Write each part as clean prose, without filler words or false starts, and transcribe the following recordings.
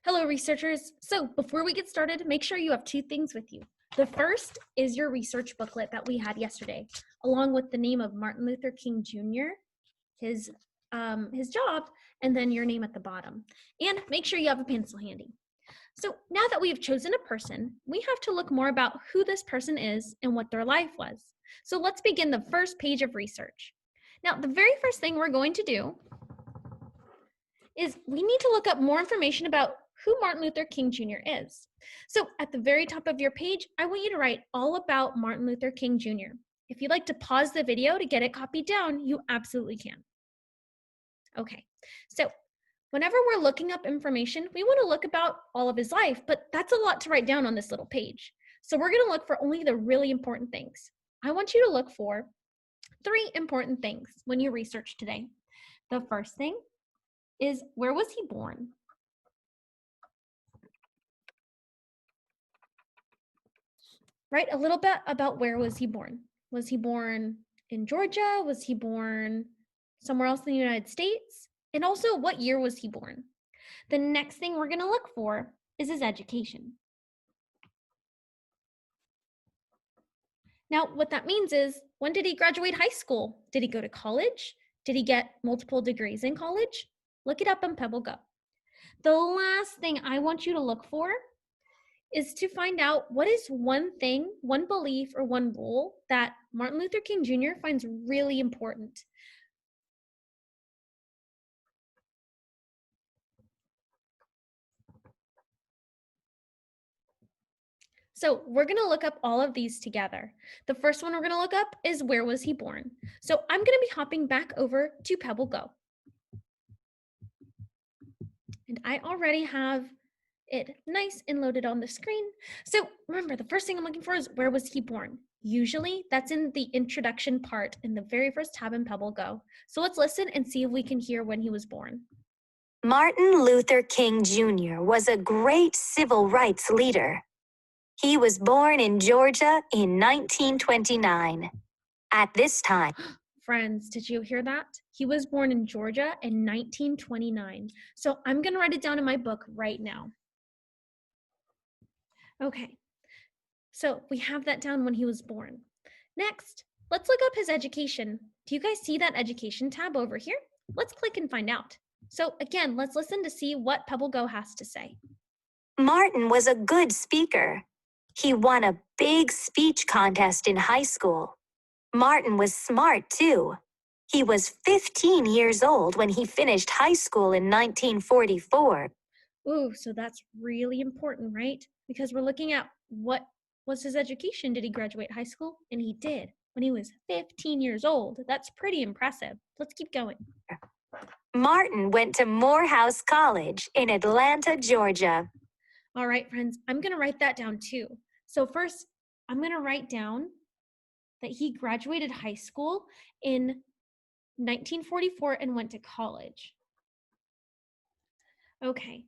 Hello, researchers. So before we get started, make sure you have two things with you. The first is your research booklet that we had yesterday, along with the name of Martin Luther King Jr., his job, and then your name at the bottom. And make sure you have a pencil handy. So now that we've chosen a person, we have to look more about who this person is and what their life was. So let's begin the first page of research. Now, the very first thing we're going to do is we need to look up more information about who Martin Luther King Jr. is. So at the very top of your page, I want you to write all about Martin Luther King Jr. If you'd like to pause the video to get it copied down, you absolutely can. Okay, so whenever we're looking up information, we want to look about all of his life, but that's a lot to write down on this little page. So we're going to look for only the really important things. I want you to look for 3 important things when you research today. The first thing is, where was he born? Write a little bit about where was he born. Was he born in Georgia? Was he born somewhere else in the United States? And also, what year was he born? The next thing we're going to look for is his education. Now, what that means is, when did he graduate high school? Did he go to college? Did he get multiple degrees in college? Look it up on PebbleGo. The last thing I want you to look for is to find out what is one thing, one belief, or one rule that Martin Luther King Jr. finds really important. So we're going to look up all of these together. The first one we're going to look up is, where was he born? So I'm going to be hopping back over to PebbleGo. And I already have it nice and loaded on the screen. So remember, the first thing I'm looking for is, where was he born? Usually that's in the introduction part in the very first tab in PebbleGo. So let's listen and see if we can hear when he was born. Martin Luther King Jr. was a great civil rights leader. He was born in Georgia in 1929. At this time, friends, did you hear that? He was born in Georgia in 1929. So I'm going to write it down in my book right now. Okay, so we have that down when he was born. Next, let's look up his education. Do you guys see that education tab over here? Let's click and find out. So again, let's listen to see what PebbleGo has to say. Martin was a good speaker. He won a big speech contest in high school. Martin was smart too. He was 15 years old when he finished high school in 1944. Ooh, so that's really important, right? Because we're looking at what was his education. Did he graduate high school? And he did when he was 15 years old. That's pretty impressive. Let's keep going. Martin went to Morehouse College in Atlanta, Georgia. All right, friends, I'm going to write that down too. So first, I'm going to write down that he graduated high school in 1944 and went to college. Okay,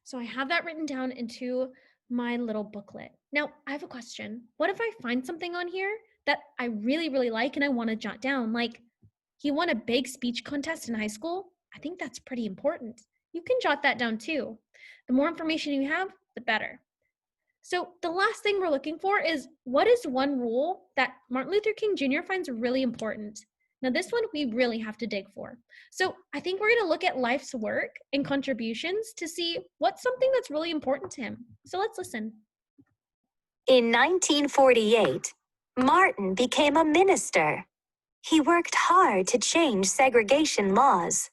so I have that written down into my little booklet. Now, I have a question. What if I find something on here that I really, really like and I want to jot down? Like, he won a big speech contest in high school. I think that's pretty important. You can jot that down too. The more information you have, the better. So the last thing we're looking for is, what is one rule that Martin Luther King Jr. finds really important? Now this one we really have to dig for. So I think we're going to look at life's work and contributions to see what's something that's really important to him. So let's listen. In 1948, Martin became a minister. He worked hard to change segregation laws.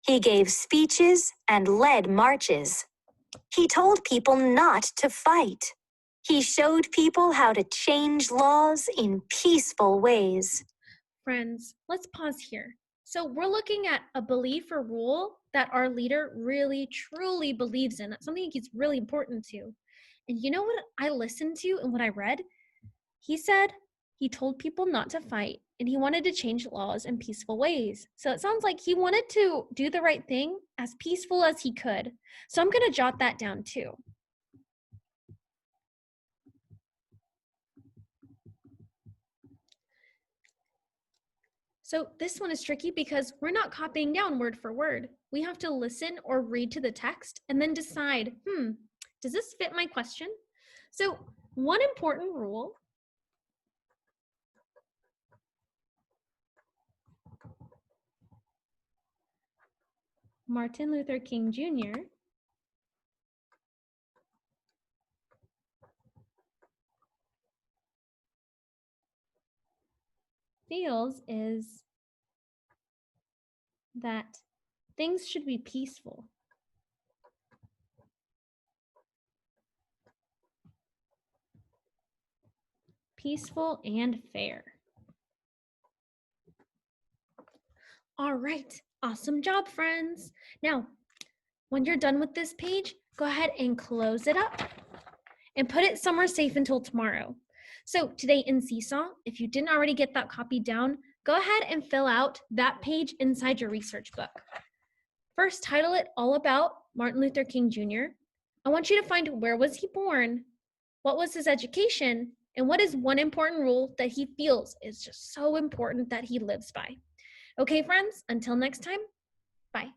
He gave speeches and led marches. He told people not to fight. He showed people how to change laws in peaceful ways. Friends, let's pause here. So we're looking at a belief or rule that our leader really, truly believes in. That's something he's really important to. And you know what I listened to and what I read? He said he told people not to fight and he wanted to change laws in peaceful ways. So it sounds like he wanted to do the right thing as peaceful as he could. So I'm going to jot that down too. So this one is tricky because we're not copying down word for word. we have to listen or read to the text and then decide, does this fit my question? So one important rule Martin Luther King Jr. feels is that things should be peaceful. Peaceful and fair. All right, awesome job, friends. Now, when you're done with this page, go ahead and close it up and put it somewhere safe until tomorrow. So today in Seesaw, if you didn't already get that copy down, go ahead and fill out that page inside your research book. First, title it all about Martin Luther King Jr. I want you to find where was he born, what was his education, and what is one important rule that he feels is just so important that he lives by. Okay, friends, until next time, bye.